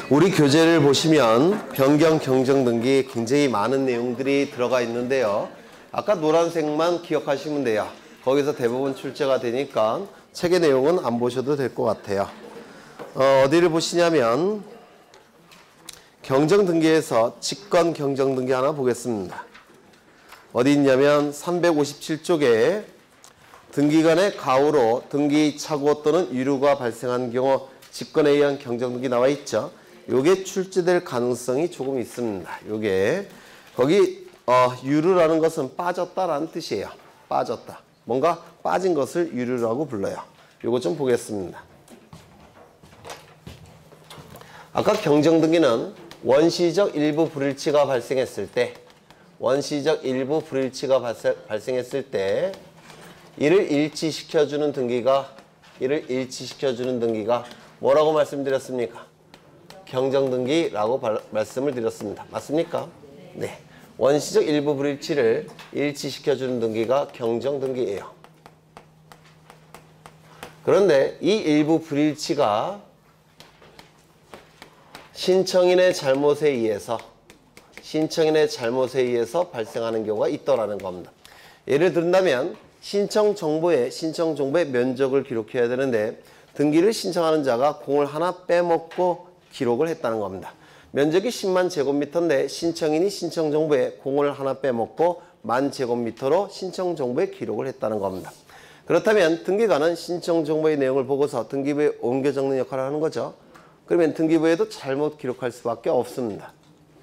우리 교재를 보시면 변경 경정 등기 굉장히 많은 내용들이 들어가 있는데요. 아까 노란색만 기억하시면 돼요. 거기서 대부분 출제가 되니까 책의 내용은 안 보셔도 될 것 같아요. 어디를 보시냐면 경정 등기에서 직권 경정 등기 하나 보겠습니다. 어디 있냐면 357쪽에 등기간의 가후로 등기 착오 또는 유류가 발생한 경우 직권에 의한 경정 등기 나와 있죠. 요게 출제될 가능성이 조금 있습니다. 요게 거기 유류라는 것은 빠졌다라는 뜻이에요. 빠졌다. 뭔가 빠진 것을 유류라고 불러요. 요거 좀 보겠습니다. 아까 경정 등기는 원시적 일부 불일치가 발생했을 때 발생했을 때 이를 일치시켜주는 등기가 뭐라고 말씀드렸습니까? 경정등기라고 말씀을 드렸습니다. 맞습니까? 네. 원시적 일부 불일치를 일치시켜주는 등기가 경정등기예요. 그런데 이 일부 불일치가 신청인의 잘못에 의해서 발생하는 경우가 있더라는 겁니다. 예를 든다면 신청 정보에 면적을 기록해야 되는데 등기를 신청하는 자가 공을 하나 빼먹고 기록을 했다는 겁니다. 면적이 10만 제곱미터인데 신청인이 신청 정보에 공을 하나 빼먹고 10,000 제곱미터로 신청 정보에 기록을 했다는 겁니다. 그렇다면 등기관은 신청 정보의 내용을 보고서 등기부에 옮겨 적는 역할을 하는 거죠. 그러면 등기부에도 잘못 기록할 수밖에 없습니다.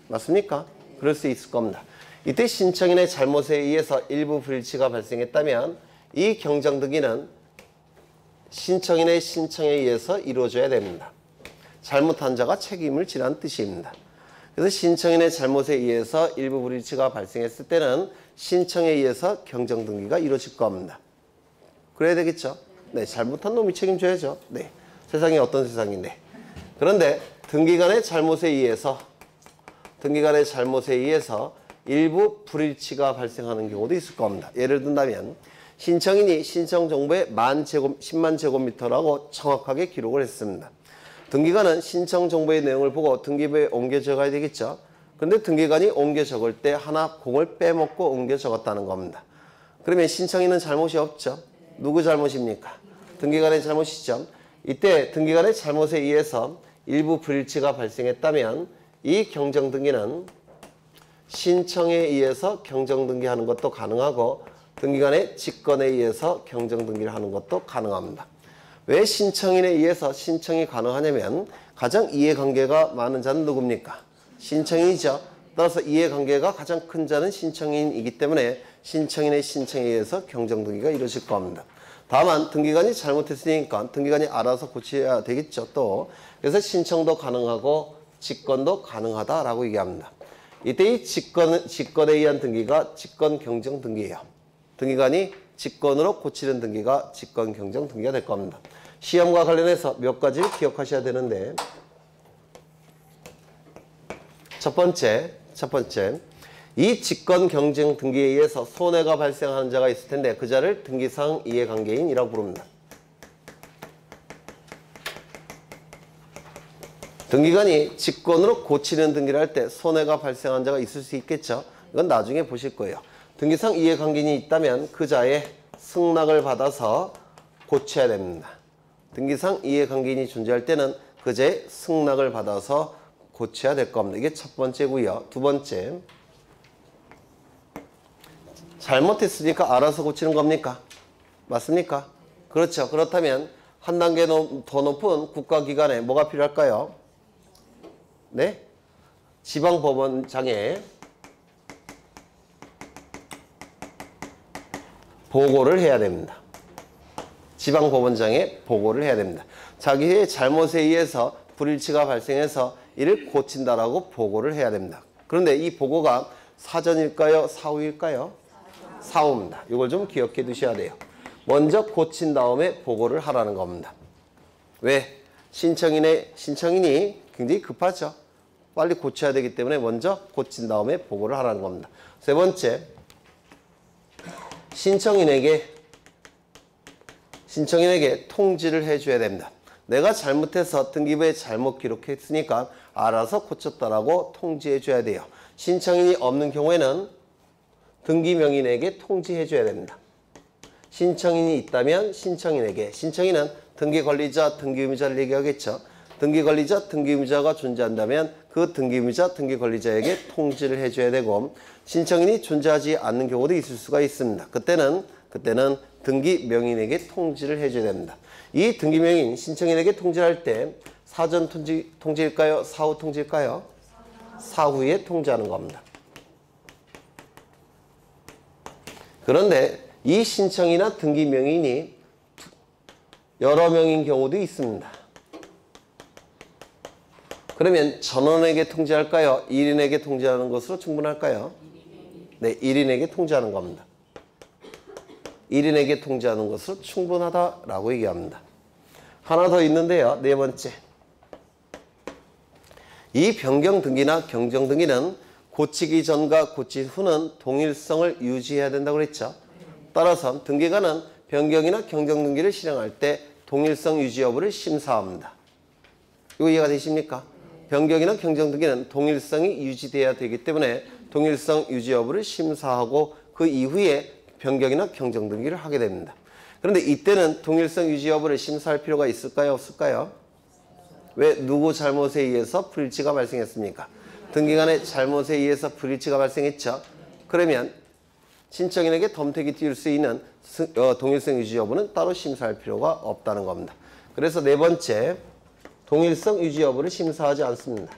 맞습니까? 그럴 수 있을 겁니다. 이때 신청인의 잘못에 의해서 일부 불일치가 발생했다면 이 경정등기는 신청인의 신청에 의해서 이루어져야 됩니다. 잘못한 자가 책임을 지라는 뜻입니다. 그래서 신청인의 잘못에 의해서 일부 불일치가 발생했을 때는 신청에 의해서 경정등기가 이루어질 겁니다. 그래야 되겠죠? 네, 잘못한 놈이 책임져야죠. 네, 세상이 어떤 세상인데. 그런데 등기관의 잘못에 의해서 일부 불일치가 발생하는 경우도 있을 겁니다. 예를 든다면 신청인이 신청 정보에 10만 제곱미터라고 정확하게 기록을 했습니다. 등기관은 신청 정보의 내용을 보고 등기부에 옮겨 적어야 되겠죠. 그런데 등기관이 옮겨 적을 때 하나 공을 빼먹고 옮겨 적었다는 겁니다. 그러면 신청인은 잘못이 없죠. 누구 잘못입니까? 등기관의 잘못이죠. 이때 등기관의 잘못에 의해서 일부 불일치가 발생했다면 이 경정등기는 신청에 의해서 경정등기하는 것도 가능하고 등기관의 직권에 의해서 경정등기를 하는 것도 가능합니다. 왜 신청인에 의해서 신청이 가능하냐면 가장 이해관계가 많은 자는 누굽니까? 신청인이죠. 따라서 이해관계가 가장 큰 자는 신청인이기 때문에 신청인의 신청에 의해서 경정등기가 이루어질 겁니다. 다만 등기관이 잘못했으니까 등기관이 알아서 고쳐야 되겠죠. 또 그래서 신청도 가능하고 직권도 가능하다라고 얘기합니다. 이때 이 직권에 의한 등기가 직권 경정 등기예요. 등기관이 직권으로 고치는 등기가 직권 경정 등기가 될 겁니다. 시험과 관련해서 몇 가지를 기억하셔야 되는데 첫 번째 이 직권 경정 등기에 의해서 손해가 발생하는 자가 있을 텐데 그 자를 등기상 이해관계인이라고 부릅니다. 등기관이 직권으로 고치는 등기를 할 때 손해가 발생한 자가 있을 수 있겠죠. 이건 나중에 보실 거예요. 등기상 이해관계인이 있다면 그 자의 승낙을 받아서 고쳐야 됩니다. 등기상 이해관계인이 존재할 때는 그 자의 승낙을 받아서 고쳐야 될 겁니다. 이게 첫 번째고요. 두 번째, 잘못했으니까 알아서 고치는 겁니까? 맞습니까? 그렇죠. 그렇다면 한 단계 더 높은 국가기관에 뭐가 필요할까요? 네? 지방법원장에 보고를 해야 됩니다. 지방법원장에 보고를 해야 됩니다. 자기의 잘못에 의해서 불일치가 발생해서 이를 고친다라고 보고를 해야 됩니다. 그런데 이 보고가 사전일까요? 사후일까요? 사후입니다. 이걸 좀 기억해 두셔야 돼요. 먼저 고친 다음에 보고를 하라는 겁니다. 왜? 신청인이 굉장히 급하죠. 빨리 고쳐야 되기 때문에 먼저 고친 다음에 보고를 하라는 겁니다. 세 번째, 신청인에게 통지를 해줘야 됩니다. 내가 잘못해서 등기부에 잘못 기록했으니까 알아서 고쳤다라고 통지해 줘야 돼요. 신청인이 없는 경우에는 등기명인에게 통지해 줘야 됩니다. 신청인이 있다면 신청인에게, 신청인은 등기관리자, 등기의무자를 얘기하겠죠. 등기관리자, 등기의무자가 존재한다면 그 등기의무자, 등기관리자에게 통지를 해줘야 되고, 신청인이 존재하지 않는 경우도 있을 수가 있습니다. 그때는 등기명인에게 통지를 해줘야 됩니다. 이 등기명인, 신청인에게 통지할 때 사전 통지일까요? 사후 통지일까요? 사후에 통지하는 겁니다. 그런데 이 신청이나 등기명인이 여러 명인 경우도 있습니다. 그러면 전원에게 통지할까요? 1인에게 통지하는 것으로 충분할까요? 네, 1인에게 통지하는 겁니다. 1인에게 통지하는 것으로 충분하다라고 얘기합니다. 하나 더 있는데요. 네 번째. 이 변경 등기나 경정 등기는 고치기 전과 고친 후는 동일성을 유지해야 된다고 그랬죠. 따라서 등기관은 변경이나 경정 등기를 실행할 때 동일성 유지 여부를 심사합니다. 이거 이해가 되십니까? 변경이나 경정 등기는 동일성이 유지돼야 되기 때문에 동일성 유지 여부를 심사하고 그 이후에 변경이나 경정 등기를 하게 됩니다. 그런데 이때는 동일성 유지 여부를 심사할 필요가 있을까요? 없을까요? 왜? 누구 잘못에 의해서 불일치가 발생했습니까? 등기관의 잘못에 의해서 불일치가 발생했죠. 그러면 신청인에게 덤택이 띄울 수 있는 동일성 유지 여부는 따로 심사할 필요가 없다는 겁니다. 그래서 네 번째, 동일성 유지 여부를 심사하지 않습니다.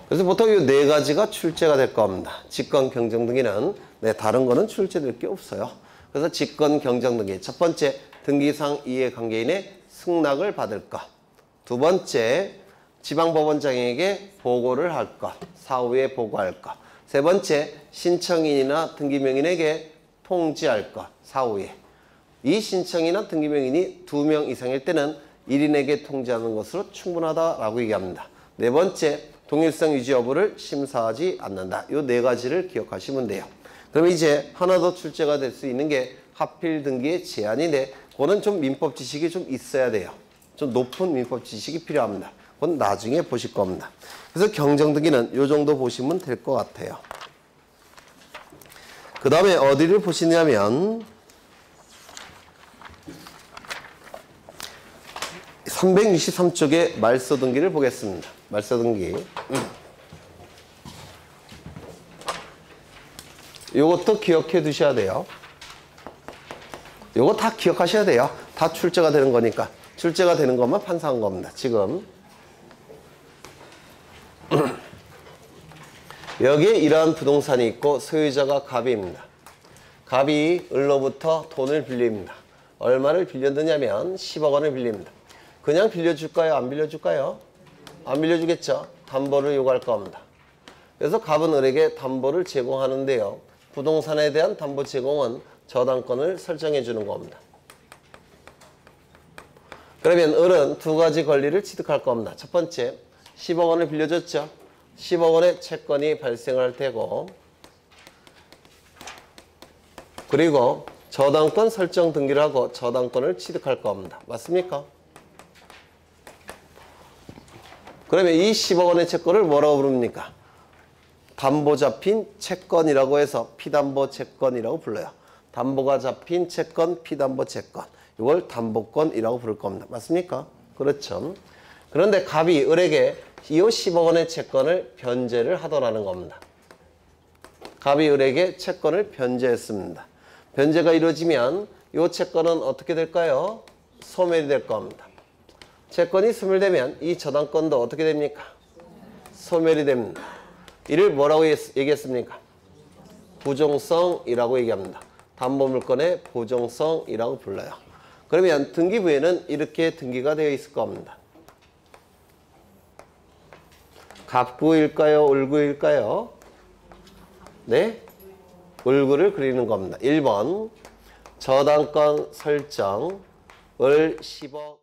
그래서 보통 이 네 가지가 출제가 될 겁니다. 직권 경정 등기는 다른 거는 출제될 게 없어요. 그래서 직권 경정 등기, 첫 번째 등기상 이해관계인의 승낙을 받을 것, 두 번째 지방법원장에게 보고를 할 것, 사후에 보고할 것, 세 번째 신청인이나 등기명인에게 통지할 것, 사후에. 이 신청이나 등기명인이 2명 이상일 때는 1인에게 통지하는 것으로 충분하다라고 얘기합니다. 네 번째, 동일성 유지 여부를 심사하지 않는다. 이 네 가지를 기억하시면 돼요. 그럼 이제 하나 더 출제가 될 수 있는 게 하필 등기의 제한인데, 그거는 좀 민법 지식이 좀 있어야 돼요. 좀 높은 민법 지식이 필요합니다. 그건 나중에 보실 겁니다. 그래서 경정 등기는 이 정도 보시면 될 것 같아요. 그 다음에 어디를 보시냐면 363쪽의 말소 등기를 보겠습니다. 말소 등기. 요것도 기억해 두셔야 돼요. 요거 다 기억하셔야 돼요. 다 출제가 되는 거니까. 출제가 되는 것만 판사한 겁니다. 지금 여기에 이러한 부동산이 있고 소유자가 갑입니다. 갑이 을로부터 돈을 빌립니다. 얼마를 빌려드냐면 10억 원을 빌립니다. 그냥 빌려줄까요? 안 빌려줄까요? 안 빌려주겠죠. 담보를 요구할 겁니다. 그래서 갑은 을에게 담보를 제공하는데요. 부동산에 대한 담보 제공은 저당권을 설정해 주는 겁니다. 그러면 을은 두 가지 권리를 취득할 겁니다. 첫 번째, 10억 원을 빌려줬죠. 10억 원의 채권이 발생할 테고, 그리고 저당권 설정 등기를 하고 저당권을 취득할 겁니다. 맞습니까? 그러면 이 10억 원의 채권을 뭐라고 부릅니까? 담보 잡힌 채권이라고 해서 피담보 채권이라고 불러요. 담보가 잡힌 채권, 피담보 채권. 이걸 담보권이라고 부를 겁니다. 맞습니까? 그렇죠. 그런데 갑이 을에게 이 10억 원의 채권을 변제를 하더라는 겁니다. 갑이 을에게 채권을 변제했습니다. 변제가 이루어지면 이 채권은 어떻게 될까요? 소멸이 될 겁니다. 채권이 소멸되면 이 저당권도 어떻게 됩니까? 소멸이 됩니다. 이를 뭐라고 얘기했습니까? 부종성이라고 얘기합니다. 담보물권의 부종성이라고 불러요. 그러면 등기부에는 이렇게 등기가 되어 있을 겁니다. 갑구일까요? 을구일까요? 네? 을구를 그리는 겁니다. 1번 저당권 설정 을 10억